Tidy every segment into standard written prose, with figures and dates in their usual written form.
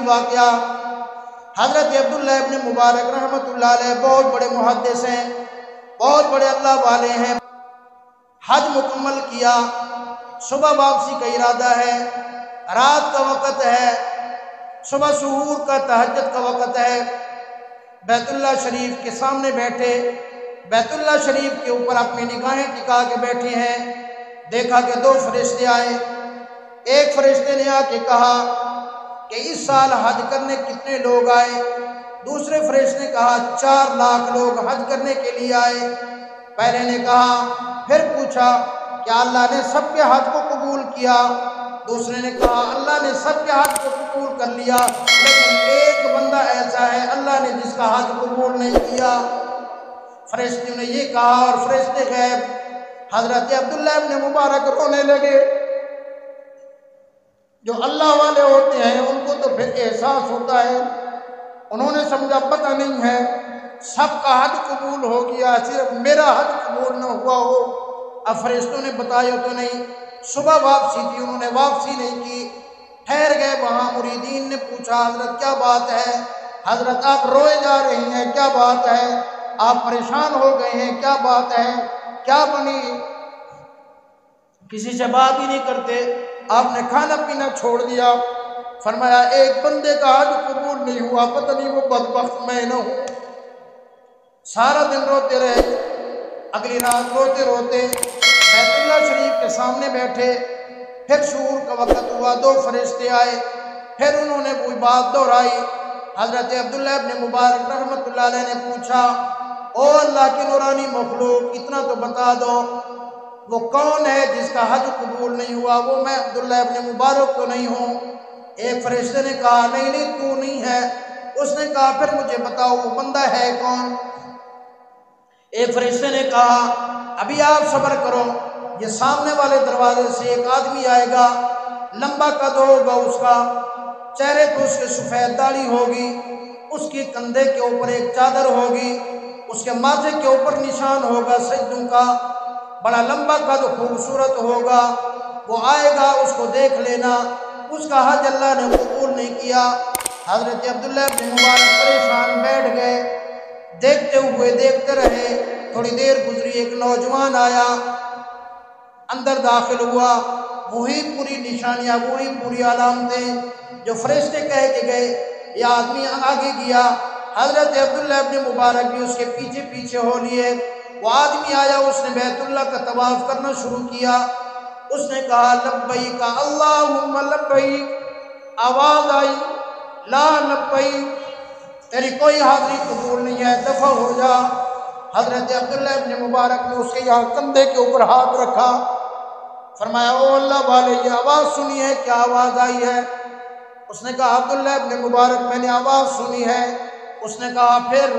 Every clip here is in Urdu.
واقعہ، حضرت عبداللہ ابن مبارک رحمۃ اللہ علیہ بہت بڑے محدث ہیں، بہت بڑے اللہ والے ہیں۔ حج مکمل کیا، صبح واپسی کا ارادہ ہے، رات کا وقت ہے، صبح سحور کا تہجد کا وقت ہے، بیت اللہ شریف کے سامنے بیٹھے، بیت اللہ شریف کے اوپر اپنی نگاہیں ٹکا کے بیٹھے ہیں، دیکھا کہ دو فرشتے آئے۔ ایک فرشتے نے آ کے کہا کہ اس سال حج کرنے کتنے لوگ آئے؟ دوسرے فرشتے نے کہا 4 لاکھ لوگ حج کرنے کے لیے آئے۔ پہلے نے کہا، پھر پوچھا کیا اللہ نے سب کے حج کو قبول کیا؟ دوسرے نے کہا اللہ نے سب کے حج کو قبول کر لیا، لیکن ایک بندہ ایسا ہے اللہ نے جس کا حج قبول نہیں کیا۔ فرشتے نے یہ کہا اور فرشتے غیب حضرت عبداللہ ابن مبارک رونے لگے۔ جو اللہ والے ہوتے ہیں ان کو تو پھر احساس ہوتا ہے، انہوں نے سمجھا پتہ نہیں ہے سب کا حج قبول ہو گیا، صرف میرا حج قبول نہ ہوا ہو۔ اب فرشتوں نے بتایا تو نہیں، صبح واپسی تھی، انہوں نے واپسی نہیں کی، ٹھہر گئے وہاں۔ مریدین نے پوچھا حضرت کیا بات ہے؟ حضرت آپ روئے جا رہی ہیں، کیا بات ہے؟ آپ پریشان ہو گئے ہیں، کیا بات ہے؟ کیا بنی؟ کسی سے بات ہی نہیں کرتے، آپ نے کھانا پینا چھوڑ دیا۔ فرمایا ایک بندے کا حج قبول نہیں ہوا، پتہ نہیں وہ بدبخت میں نہ ہوں۔ سارا دن روتے رہے، اگلی رات روتے روتے بیت اللہ شریف کے سامنے بیٹھے۔ پھر سحور کا وقت ہوا، 2 فرشتے آئے، پھر انہوں نے کوئی بات دہرائی۔ حضرت عبداللہ ابن مبارک رحمۃ اللہ علیہ نے پوچھا او اللہ کی نورانی مخلوق اتنا تو بتا دو، وہ کون ہے جس کا حج قبول نہیں ہوا؟ وہ میں عبداللہ ابن مبارک تو نہیں ہوں۔ ایک فرشتے نے کہا نہیں نہیں تو نہیں ہے۔ اس نے کہا پھر مجھے بتاؤ وہ بندہ ہے کون؟ ایک فرشتے نے کہا ابھی آپ صبر کرو، یہ سامنے والے دروازے سے ایک آدمی آئے گا، لمبا قد ہوگا اس کا، چہرے پہ اس کے سفید داڑھی ہوگی، اس کی کندھے کے اوپر ایک چادر ہوگی، اس کے ماتھے کے اوپر نشان ہوگا سجدوں کا، بڑا لمبا قد خوبصورت ہوگا، وہ آئے گا، اس کو دیکھ لینا، اس کا حج اللہ نے قبول نہیں کیا۔ حضرت عبداللہ بن مبارک پریشان بیٹھ گئے، دیکھتے ہوئے دیکھتے رہے۔ تھوڑی دیر گزری، ایک نوجوان آیا، اندر داخل ہوا، وہی پوری نشانیاں، وہی پوری علامتیں جو فرشتے کہہ کے گئے۔ یہ آدمی آگے گیا، حضرت عبداللہ بن مبارک بھی اس کے پیچھے پیچھے ہو لیے۔ وہ آدمی آیا، اس نے بیت اللہ کا طواف کرنا شروع کیا۔ اس نے کہا لبیک اللہم لبیک، آواز آئی لا لبیک، تیری کوئی حاضری قبول نہیں ہے، دفع ہو جا۔ حضرت عبداللہ ابن مبارک نے اس کے یہاں کندھے کے اوپر ہاتھ رکھا، فرمایا او اللہ والے یہ آواز سنی ہے، کیا آواز آئی ہے؟ اس نے کہا عبداللہ ابن مبارک میں نے آواز سنی ہے۔ اس نے کہا پھر؟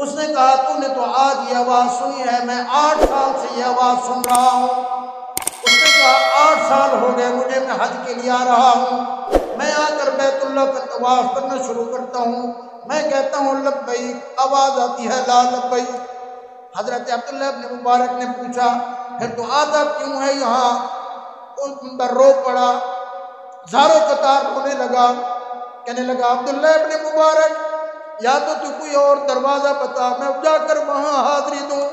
اس نے کہا تو نے تو آج یہ آواز سنی ہے، میں 8 سال سے یہ آواز سن رہا ہوں۔ اس نے کہا 8 سال ہو گئے مجھے، میں حج کے لیے آ رہا ہوں، میں آ کر بیت اللہ کا طواف کرنا شروع کرتا ہوں، میں کہتا ہوں لبیک، آواز آتی ہے لا لبیک۔ حضرت عبداللہ ابن مبارک نے پوچھا پھر تو آتا کیوں ہے یہاں؟ اس پر رو پڑا، زاروں قطار ہونے لگا، کہنے لگا عبداللہ ابن مبارک یا تو کوئی اور دروازہ بتا، میں جا کر وہاں حاضری دوں،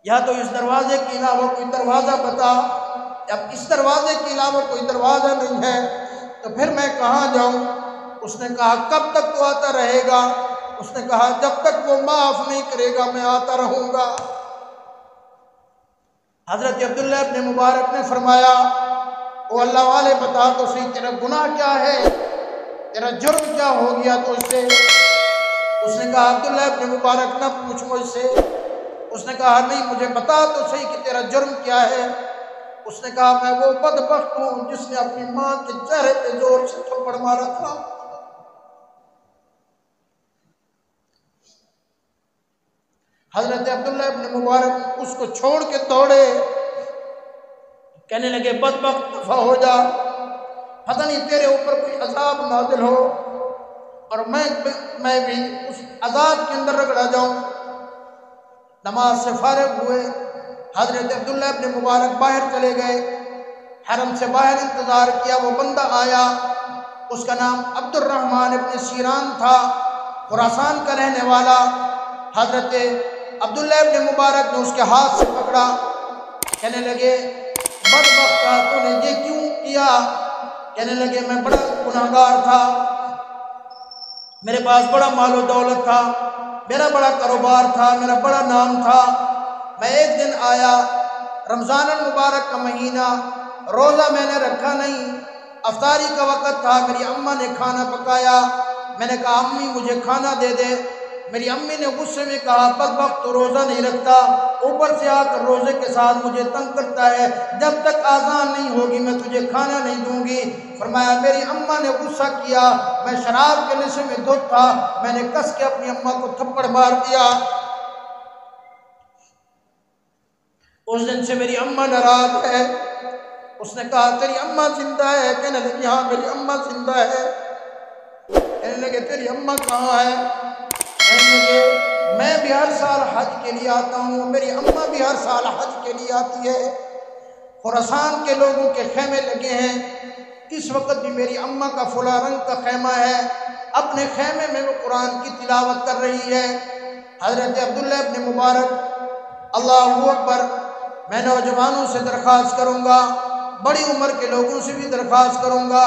یا تو اس دروازے کے علاوہ کوئی دروازہ بتا۔ اب اس دروازے کے علاوہ کوئی دروازہ نہیں ہے تو پھر میں کہاں جاؤں؟ اس نے کہا کب تک تو آتا رہے گا؟ اس نے کہا جب تک وہ معاف نہیں کرے گا میں آتا رہوں گا۔ حضرت عبداللہ ابن مبارک نے فرمایا او اللہ والے بتا تو صحیح تیرا گناہ کیا ہے، تیرا جرم کیا ہو گیا تو اس سے؟ اس نے کہا عبداللہ ابن مبارک نہ پوچھ مجھ سے۔ اس نے کہا نہیں مجھے بتا تو صحیح کہ تیرا جرم کیا ہے۔ اس نے کہا میں وہ بدبخت ہوں جس نے اپنی ماں کے چہرے پہ زور سے تھپڑ مارا تھا۔ حضرت عبداللہ ابن مبارک اس کو چھوڑ کے دوڑے، کہنے لگے بدبخت دفع ہو جا، پتہ نہیں تیرے اوپر کوئی عذاب نازل ہو اور میں بھی اس عذاب کے اندر رگڑا جاؤں۔ نماز سے فارغ ہوئے، حضرت عبداللہ ابن مبارک باہر چلے گئے، حرم سے باہر انتظار کیا، وہ بندہ آیا، اس کا نام عبد الرحمن ابن سیران تھا، خراسان کا رہنے والا۔ حضرت عبداللہ ابن مبارک نے اس کے ہاتھ سے پکڑا، کہنے لگے بدبختہ تو نے یہ کیوں کیا؟ کہنے لگے میں بڑا گناہگار تھا، میرے پاس بڑا مال و دولت تھا، میرا بڑا کاروبار تھا، میرا بڑا نام تھا۔ میں ایک دن آیا، رمضان المبارک کا مہینہ، روزہ میں نے رکھا نہیں، افطاری کا وقت تھا، میری اماں نے کھانا پکایا، میں نے کہا امی مجھے کھانا دے دے۔ میری امی نے غصے میں کہا بدبخت تو روزہ نہیں رکھتا، اوپر سے آ کر روزے کے ساتھ مجھے تنگ کرتا ہے، جب تک آذان نہیں ہوگی میں تجھے کھانا نہیں دوں گی۔ فرمایا میری اماں نے غصہ کیا، میں شراب کے نشے میں دھت تھا، میں نے کس کے اپنی اماں کو تھپڑ مار دیا۔ اس دن سے میری اماں ناراض ہے۔ اس نے کہا تیری اماں زندہ ہے؟ کہنے لگی ہاں میری اماں زندہ ہے۔ کہنے لگے تیری اماں کہاں ہے؟ کہنے لگے میں بھی ہر سال حج کے لیے آتا ہوں، میری اماں بھی ہر سال حج کے لیے آتی ہے، خراسان کے لوگوں کے خیمے لگے ہیں، اس وقت بھی میری اماں کا فلاں رنگ کا خیمہ ہے، اپنے خیمے میں وہ قرآن کی تلاوت کر رہی ہے۔ حضرت عبداللہ ابن مبارک اللہ اکبر، میں نوجوانوں سے درخواست کروں گا، بڑی عمر کے لوگوں سے بھی درخواست کروں گا،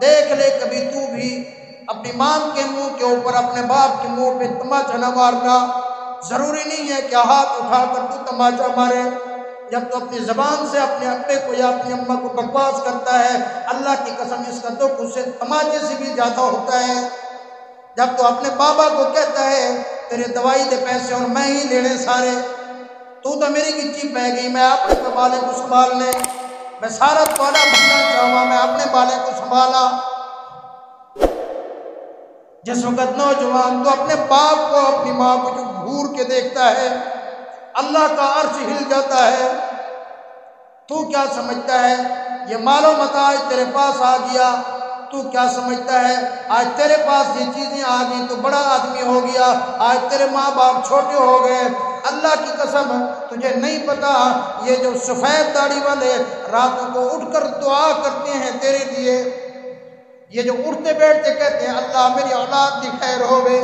دیکھ لے کبھی تو بھی اپنی ماں کے منہ کے اوپر اپنے باپ کے منہ پہ تماچا نہ مارنا۔ ضروری نہیں ہے کہ ہاتھ اٹھا کر تو تماچا مارے، جب تو اپنی زبان سے اپنے ابے کو یا اپنی اماں کو بکواس کرتا ہے، اللہ کی قسم اس کا دکھ اس سے تماچے سے بھی زیادہ ہوتا ہے۔ جب تو اپنے بابا کو کہتا ہے تیرے دوائی دے پیسے اور میں ہی لینے سارے، تو میری گچی پہ گئی، میں اپنے بالے کو سنبھالنے، میں سارا توالا بھرنا چاہوا، میں اپنے بالے کو سنبھالا۔ جس وقت نوجوان تو اپنے باپ کو اپنی ماں کو جو گھور کے دیکھتا ہے اللہ کا عرش ہل جاتا ہے، تو کیا سمجھتا ہے یہ مال و متاع آج تیرے پاس آ گیا، تو کیا سمجھتا ہے آج تیرے پاس یہ چیزیں آ گئی تو بڑا آدمی ہو گیا، آج تیرے ماں باپ چھوٹے ہو گئے۔ اللہ کی قسم تجھے نہیں پتا یہ جو سفید داڑھی والے راتوں کو اٹھ کر دعا کرتے ہیں تیرے لیے، یہ جو اٹھتے بیٹھتے کہتے ہیں اللہ میری اولاد کی خیر ہوئے،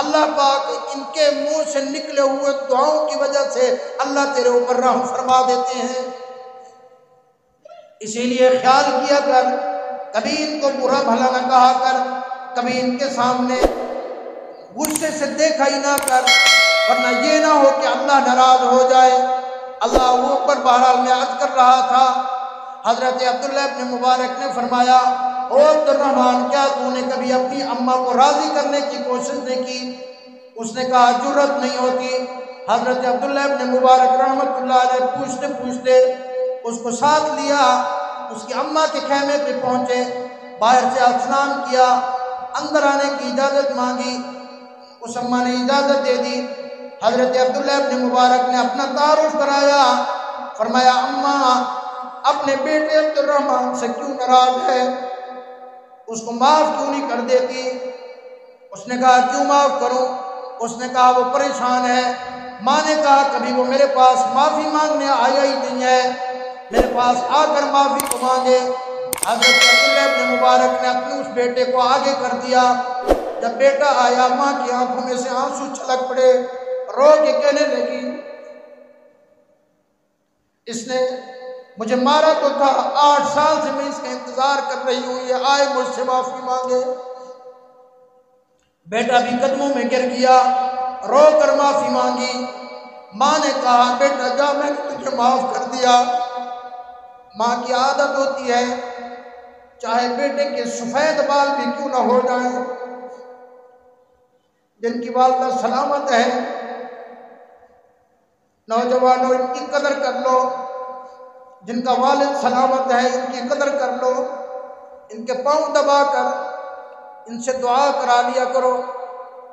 اللہ پاک ان کے منہ سے نکلے ہوئے دعاؤں کی وجہ سے اللہ تیرے اوپر رحم فرما دیتے ہیں۔ اسی لیے خیال کیا کر، کبھی ان کو برا بھلا نہ کہا کر، کبھی ان کے سامنے غصے سے دیکھا ہی نہ کر، ورنہ یہ نہ ہو کہ اللہ ناراض ہو جائے۔ اللہ وہ اوپر بہرحال میں عرض کر رہا تھا، حضرت عبداللہ ابن مبارک نے فرمایا او عبد الرحمن کیا تو نے کبھی اپنی اماں کو راضی کرنے کی کوشش نہیں کی؟ اس نے کہا جرت نہیں ہوتی۔ حضرت عبداللہ ابن مبارک رحمت اللہ علیہ پوچھتے پوچھتے اس کو ساتھ لیا، اس کی اماں کے خیمے پہ پہنچے، باہر سے اسلام کیا، اندر آنے کی اجازت مانگی، اس اماں نے اجازت دے دی۔ حضرت عبداللہ ابن مبارک نے اپنا تعارف کرایا، فرمایا اماں اپنے بیٹے عبد الرحمن سے کیوں ناراض ہے، اس کو معاف کیوں نہیں کر دیتی؟ اس نے کہا کیوں معاف کروں؟ اس نے کہا وہ پریشان ہے۔ ماں نے کہا کبھی وہ میرے پاس معافی مانگنے آیا ہی نہیں ہے، میرے پاس آ کر معافی کو مانگے۔ حضرت عبداللہ ابن مبارک نے اپنے اس بیٹے کو آگے کر دیا۔ جب بیٹا آیا ماں کی آنکھوں میں سے آنسو چھلک پڑے، رو کے کہنے لگی اس نے مجھے مارا تو تھا، 8 سال سے میں اس کا انتظار کر رہی ہوں، یہ آئے مجھ سے معافی مانگے۔ بیٹا بھی قدموں میں گر گیا، رو کر معافی مانگی۔ ماں نے کہا بیٹا جا میں نے تجھے معاف کر دیا۔ ماں کی عادت ہوتی ہے چاہے بیٹے کے سفید بال بھی کیوں نہ ہو جائیں، جن کی والدہ سلامت ہے نوجوانوں ان کی قدر کر لو، جن کا والد سلامت ہے ان کی قدر کر لو، ان کے پاؤں دبا کر ان سے دعا کرا لیا کرو۔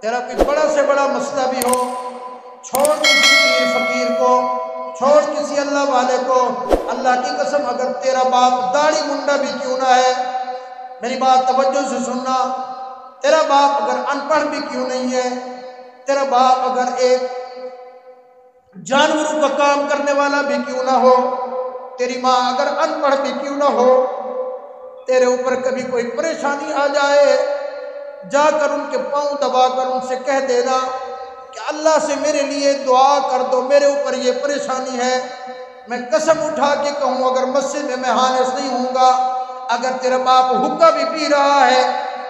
تیرا کوئی بڑا سے بڑا مسئلہ بھی ہو، چھوڑ کسی پیر فقیر کو، چھوڑ کسی اللہ والے کو، اللہ کی قسم اگر تیرا باپ داڑھی منڈا بھی کیوں نہ ہے، میری بات توجہ سے سننا، تیرا باپ اگر ان پڑھ بھی کیوں نہیں ہے، تیرا باپ اگر ایک جانوروں کا کام کرنے والا بھی کیوں نہ ہو، تیری ماں اگر ان پڑھ بھی کیوں نہ ہو، تیرے اوپر کبھی کوئی پریشانی آ جائے، جا کر ان کے پاؤں دبا کر ان سے کہہ دینا کہ اللہ سے میرے لیے دعا کر دو، میرے اوپر یہ پریشانی ہے۔ میں قسم اٹھا کے کہوں اگر مسجد میں حانس نہیں ہوں گا، اگر تیرا باپ حقہ بھی پی رہا ہے،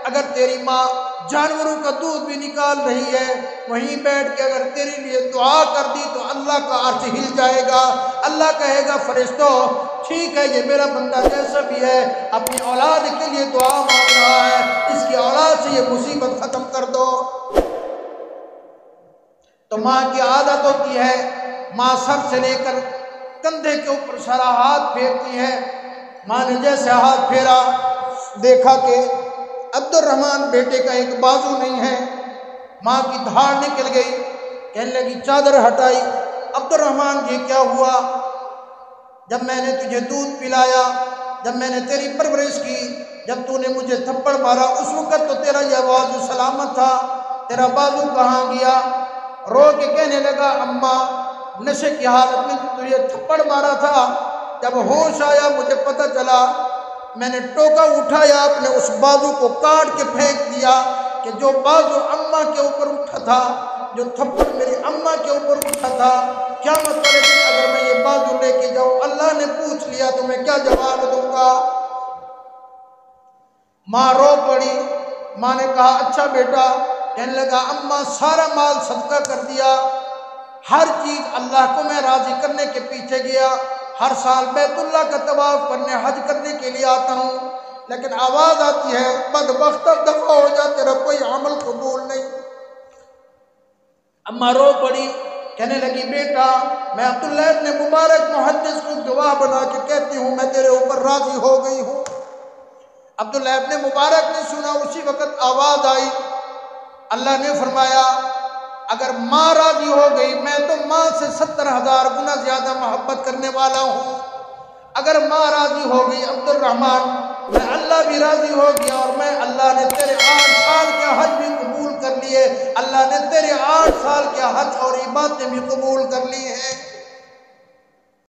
اگر تیری ماں جانوروں کا دودھ بھی نکال رہی ہے، وہیں بیٹھ کے اگر تیرے لیے دعا کر دی تو اللہ کا عرش ہل جائے گا۔ اللہ کہے گا فرشتوں ٹھیک ہے، یہ میرا بندہ جیسا بھی ہے اپنی اولاد کے لیے دعا مانگ رہا ہے، اس کی اولاد سے یہ مصیبت ختم کر دو۔ تو ماں کی عادت ہوتی ہے، ماں سر سے لے کر کندھے کے اوپر سارا ہاتھ پھیرتی ہے۔ ماں نے جیسے ہاتھ پھیرا، دیکھا کہ عبد الرحمن بیٹے کا ایک بازو نہیں ہے۔ ماں کی دھاڑ نکل گئی، کہنے لگی چادر ہٹائی، عبد الرحمن یہ کیا ہوا؟ جب میں نے تجھے دودھ پلایا، جب میں نے تیری پرورش کی، جب تو نے مجھے تھپڑ مارا، اس وقت تو تیرا یہ بازو سلامت تھا، تیرا بازو کہاں گیا؟ رو کے کہنے لگا اماں نشے کی حالت میں تجھے تھپڑ مارا تھا، جب ہوش آیا مجھے پتہ چلا، میں نے ٹوکا اٹھایا، اپنے اس بازو کو کاٹ کے پھینک دیا کہ جو بازو اماں کے اوپر اٹھا تھا، جو تھپڑ میری اماں کے اوپر اٹھا تھا، قیامت والے دن اگر میں یہ بازو لے کے جاؤں، اللہ نے پوچھ لیا تو میں کیا جواب دوں گا؟ ماں رو پڑی۔ ماں نے کہا اچھا بیٹا، کہنے لگا اماں سارا مال صدقہ کر دیا، ہر چیز اللہ کو میں راضی کرنے کے پیچھے گیا، ہر سال بیت اللہ کا طواف کرنے حج کرنے کے لیے آتا ہوں، لیکن آواز آتی ہے بدبخت دفع ہو جا، تیرا کوئی عمل قبول نہیں۔ اماں رو پڑی، کہنے لگی بیٹا میں عبداللہ ابن مبارک محدث کو گواہ بنا کے کہتی ہوں میں تیرے اوپر راضی ہو گئی ہوں۔ عبداللہ ابن مبارک نے سنا، اسی وقت آواز آئی، اللہ نے فرمایا اگر ماں راضی ہو گئی، میں تو ماں سے 70,000 گنا زیادہ محبت کرنے والا ہوں۔ اگر ماں راضی ہو گئی عبد الرحمن، میں اللہ بھی راضی ہو گیا، اور میں اللہ نے تیرے 8 سال کے حج بھی قبول کر لیے، اللہ نے تیرے 8 سال کے حج اور عبادتیں بھی قبول کر لی ہیں۔